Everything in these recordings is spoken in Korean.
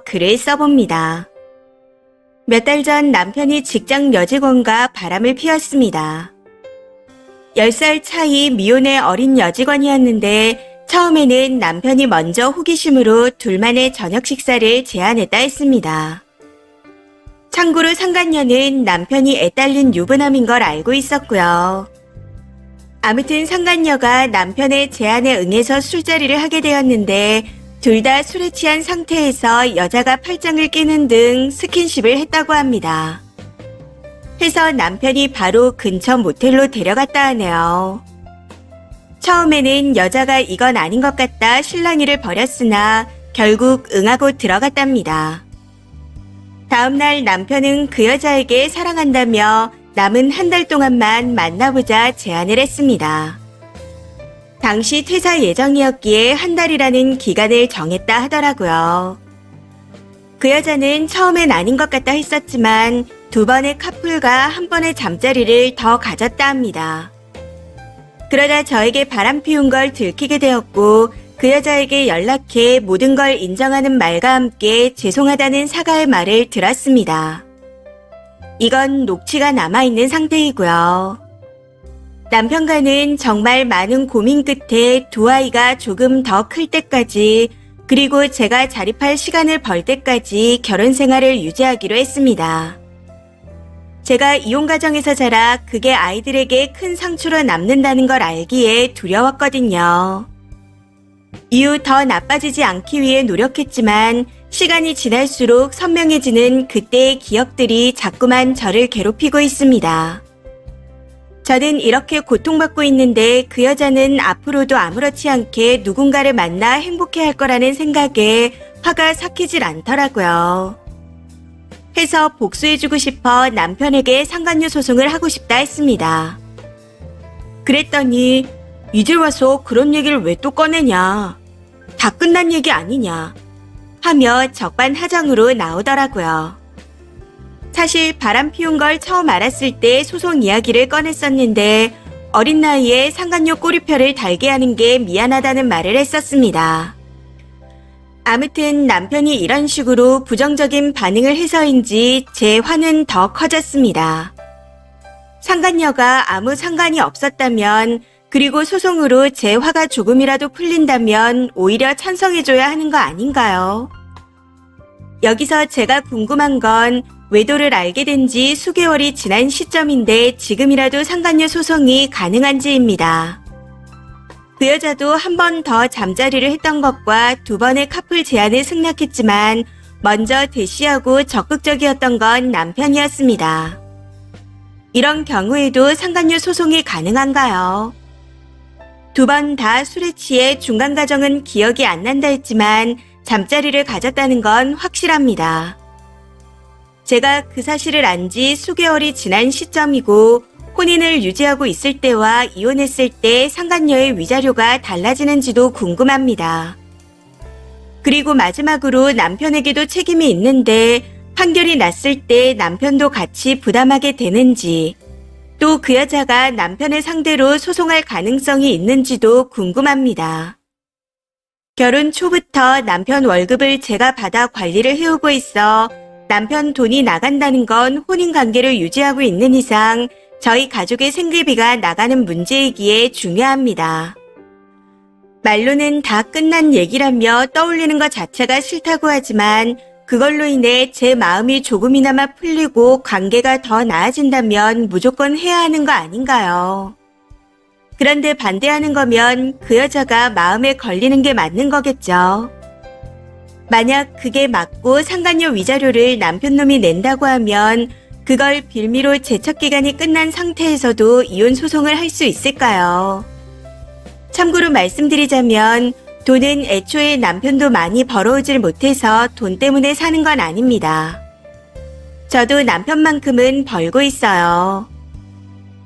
글을 써봅니다. 몇 달 전 남편이 직장 여직원과 바람을 피웠습니다. 10살 차이 미혼의 어린 여직원이었는데 처음에는 남편이 먼저 호기심으로 둘만의 저녁 식사를 제안했다 했습니다. 참고로 상간녀는 남편이 애딸린 유부남인 걸 알고 있었고요. 아무튼 상간녀가 남편의 제안에 응해서 술자리를 하게 되었는데 둘 다 술에 취한 상태에서 여자가 팔짱을 끼는 등 스킨십을 했다고 합니다. 해서 남편이 바로 근처 모텔로 데려갔다 하네요. 처음에는 여자가 이건 아닌 것 같다 실랑이를 벌였으나 결국 응하고 들어갔답니다. 다음날 남편은 그 여자에게 사랑한다며 남은 한 달 동안만 만나보자 제안을 했습니다. 당시 퇴사 예정이었기에 한 달이라는 기간을 정했다 하더라고요. 그 여자는 처음엔 아닌 것 같다 했었지만 두 번의 커플과 한 번의 잠자리를 더 가졌다 합니다. 그러다 저에게 바람 피운 걸 들키게 되었고 그 여자에게 연락해 모든 걸 인정하는 말과 함께 죄송하다는 사과의 말을 들었습니다. 이건 녹취가 남아있는 상태이고요. 남편과는 정말 많은 고민 끝에 두 아이가 조금 더 클 때까지 그리고 제가 자립할 시간을 벌 때까지 결혼 생활을 유지하기로 했습니다. 제가 이혼 가정에서 자라 그게 아이들에게 큰 상처로 남는다는 걸 알기에 두려웠거든요. 이후 더 나빠지지 않기 위해 노력했지만 시간이 지날수록 선명해지는 그때의 기억들이 자꾸만 저를 괴롭히고 있습니다. 저는 이렇게 고통받고 있는데 그 여자는 앞으로도 아무렇지 않게 누군가를 만나 행복해할 거라는 생각에 화가 삭히질 않더라고요. 해서 복수해주고 싶어 남편에게 상간녀 소송을 하고 싶다 했습니다. 그랬더니 이제 와서 그런 얘기를 왜 또 꺼내냐, 다 끝난 얘기 아니냐 하며 적반하장으로 나오더라고요. 사실 바람 피운 걸 처음 알았을 때 소송 이야기를 꺼냈었는데 어린 나이에 상간녀 꼬리표를 달게 하는 게 미안하다는 말을 했었습니다. 아무튼 남편이 이런 식으로 부정적인 반응을 해서인지 제 화는 더 커졌습니다. 상간녀가 아무 상관이 없었다면 그리고 소송으로 제 화가 조금이라도 풀린다면 오히려 찬성해줘야 하는 거 아닌가요? 여기서 제가 궁금한 건 외도를 알게 된 지 수개월이 지난 시점인데 지금이라도 상간녀 소송이 가능한지입니다. 그 여자도 한 번 더 잠자리를 했던 것과 두 번의 커플 제안을 승낙했지만 먼저 대시하고 적극적이었던 건 남편이었습니다. 이런 경우에도 상간녀 소송이 가능한가요? 두 번 다 술에 취해 중간 과정은 기억이 안 난다 했지만 잠자리를 가졌다는 건 확실합니다. 제가 그 사실을 안 지 수개월이 지난 시점이고 혼인을 유지하고 있을 때와 이혼했을 때 상간녀의 위자료가 달라지는지도 궁금합니다. 그리고 마지막으로 남편에게도 책임이 있는데 판결이 났을 때 남편도 같이 부담하게 되는지, 또 그 여자가 남편을 상대로 소송할 가능성이 있는지도 궁금합니다. 결혼 초부터 남편 월급을 제가 받아 관리를 해오고 있어 남편 돈이 나간다는 건 혼인관계를 유지하고 있는 이상 저희 가족의 생계비가 나가는 문제이기에 중요합니다. 말로는 다 끝난 얘기라며 떠올리는 것 자체가 싫다고 하지만 그걸로 인해 제 마음이 조금이나마 풀리고 관계가 더 나아진다면 무조건 해야 하는 거 아닌가요? 그런데 반대하는 거면 그 여자가 마음에 걸리는 게 맞는 거겠죠. 만약 그게 맞고 상간녀 위자료를 남편놈이 낸다고 하면 그걸 빌미로 제척기간이 끝난 상태에서도 이혼 소송을 할 수 있을까요? 참고로 말씀드리자면 돈은 애초에 남편도 많이 벌어오질 못해서 돈 때문에 사는 건 아닙니다. 저도 남편만큼은 벌고 있어요.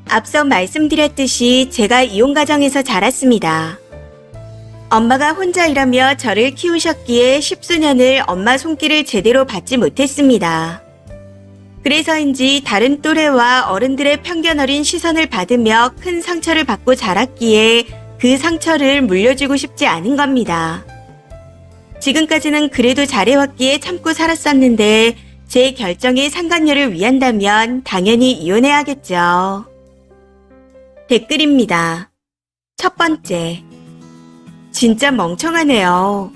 앞서 말씀드렸듯이 제가 이혼 가정에서 자랐습니다. 엄마가 혼자 일하며 저를 키우셨기에 십수년을 엄마 손길을 제대로 받지 못했습니다. 그래서인지 다른 또래와 어른들의 편견 어린 시선을 받으며 큰 상처를 받고 자랐기에 그 상처를 물려주고 싶지 않은 겁니다. 지금까지는 그래도 잘해왔기에 참고 살았었는데 제 결정이 상간녀를 위한다면 당연히 이혼해야겠죠. 댓글입니다. 첫 번째. 진짜 멍청하네요.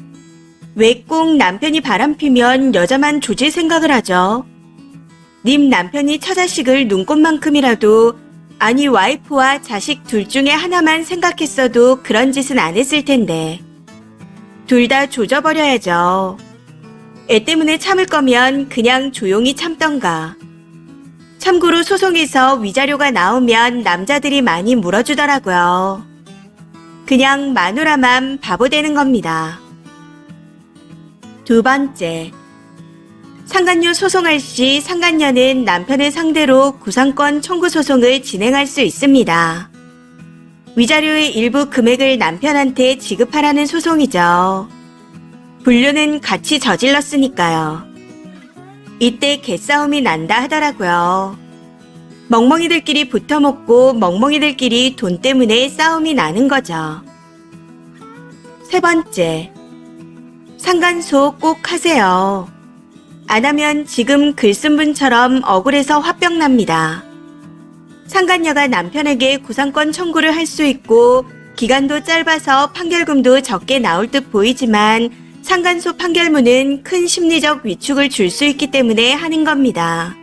왜 꼭 남편이 바람피면 여자만 조질 생각을 하죠? 님 남편이 처자식을 눈꽃만큼이라도 아니 와이프와 자식 둘 중에 하나만 생각했어도 그런 짓은 안 했을 텐데. 둘 다 조져버려야죠. 애 때문에 참을 거면 그냥 조용히 참던가. 참고로 소송에서 위자료가 나오면 남자들이 많이 물어주더라고요. 그냥 마누라만 바보 되는 겁니다. 두 번째. 상간녀 소송할 시 상간녀는 남편을 상대로 구상권 청구 소송을 진행할 수 있습니다. 위자료의 일부 금액을 남편한테 지급하라는 소송이죠. 불륜은 같이 저질렀으니까요. 이때 개싸움이 난다 하더라고요. 멍멍이들끼리 붙어먹고 멍멍이들끼리 돈 때문에 싸움이 나는 거죠. 세 번째. 상간소 꼭 하세요. 안 하면 지금 글 쓴 분처럼 억울해서 화병 납니다. 상간녀가 남편에게 구상권 청구를 할 수 있고 기간도 짧아서 판결금도 적게 나올 듯 보이지만 상간소 판결문은 큰 심리적 위축을 줄 수 있기 때문에 하는 겁니다.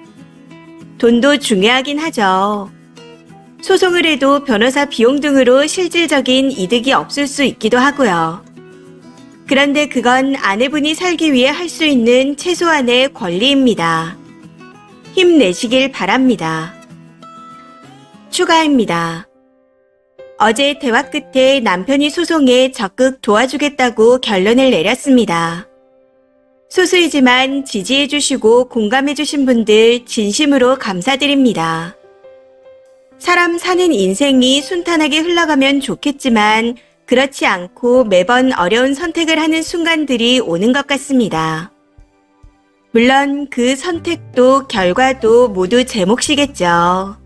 돈도 중요하긴 하죠. 소송을 해도 변호사 비용 등으로 실질적인 이득이 없을 수 있기도 하고요. 그런데 그건 아내분이 살기 위해 할 수 있는 최소한의 권리입니다. 힘내시길 바랍니다. 추가입니다. 어제 대화 끝에 남편이 소송에 적극 도와주겠다고 결론을 내렸습니다. 소수이지만 지지해주시고 공감해주신 분들 진심으로 감사드립니다. 사람 사는 인생이 순탄하게 흘러가면 좋겠지만 그렇지 않고 매번 어려운 선택을 하는 순간들이 오는 것 같습니다. 물론 그 선택도 결과도 모두 제 몫이겠죠.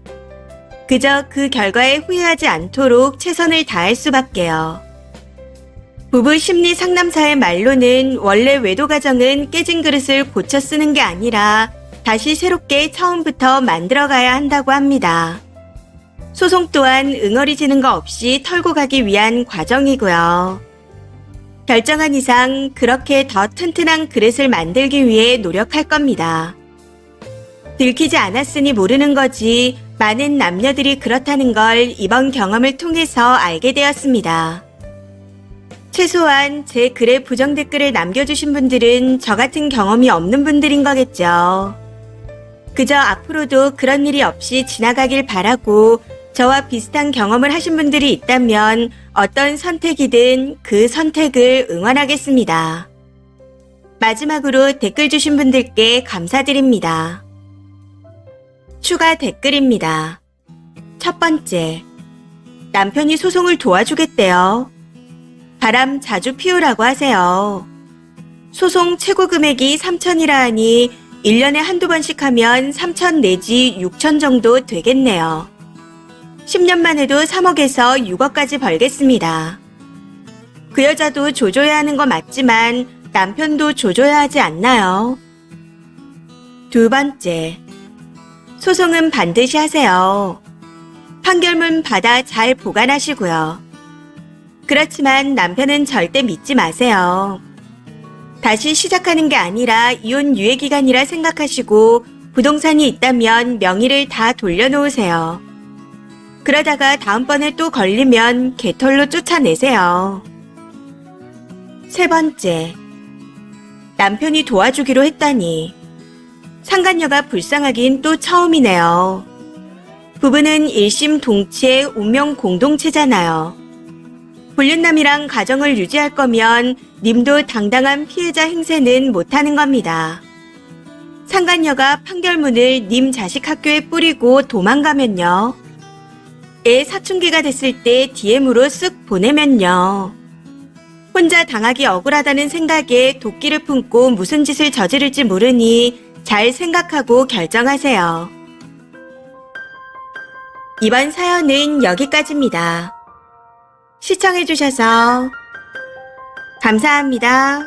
그저 그 결과에 후회하지 않도록 최선을 다할 수밖에요. 부부 심리 상담사의 말로는 원래 외도 가정은 깨진 그릇을 고쳐 쓰는 게 아니라 다시 새롭게 처음부터 만들어가야 한다고 합니다. 소송 또한 응어리지는 거 없이 털고 가기 위한 과정이고요. 결정한 이상 그렇게 더 튼튼한 그릇을 만들기 위해 노력할 겁니다. 들키지 않았으니 모르는 거지 많은 남녀들이 그렇다는 걸 이번 경험을 통해서 알게 되었습니다. 최소한 제 글에 부정 댓글을 남겨주신 분들은 저 같은 경험이 없는 분들인 거겠죠. 그저 앞으로도 그런 일이 없이 지나가길 바라고 저와 비슷한 경험을 하신 분들이 있다면 어떤 선택이든 그 선택을 응원하겠습니다. 마지막으로 댓글 주신 분들께 감사드립니다. 추가 댓글입니다. 첫 번째. 남편이 소송을 도와주겠대요. 바람 자주 피우라고 하세요. 소송 최고 금액이 3천이라 하니 1년에 한두 번씩 하면 3천 내지 6천 정도 되겠네요. 10년만 해도 3억에서 6억까지 벌겠습니다. 그 여자도 조져야 하는 거 맞지만 남편도 조져야 하지 않나요? 두 번째. 소송은 반드시 하세요. 판결문 받아 잘 보관하시고요. 그렇지만 남편은 절대 믿지 마세요. 다시 시작하는 게 아니라 이혼 유예 기간이라 생각하시고 부동산이 있다면 명의를 다 돌려놓으세요. 그러다가 다음번에 또 걸리면 개털로 쫓아내세요. 세 번째. 남편이 도와주기로 했다니. 상간녀가 불쌍하긴 또 처음이네요. 부부는 일심동체 운명 공동체잖아요. 불륜남이랑 가정을 유지할 거면 님도 당당한 피해자 행세는 못하는 겁니다. 상간녀가 판결문을 님 자식 학교에 뿌리고 도망가면요. 애 사춘기가 됐을 때 DM으로 쓱 보내면요. 혼자 당하기 억울하다는 생각에 도끼를 품고 무슨 짓을 저지를지 모르니 잘 생각하고 결정하세요. 이번 사연은 여기까지입니다. 시청해주셔서 감사합니다.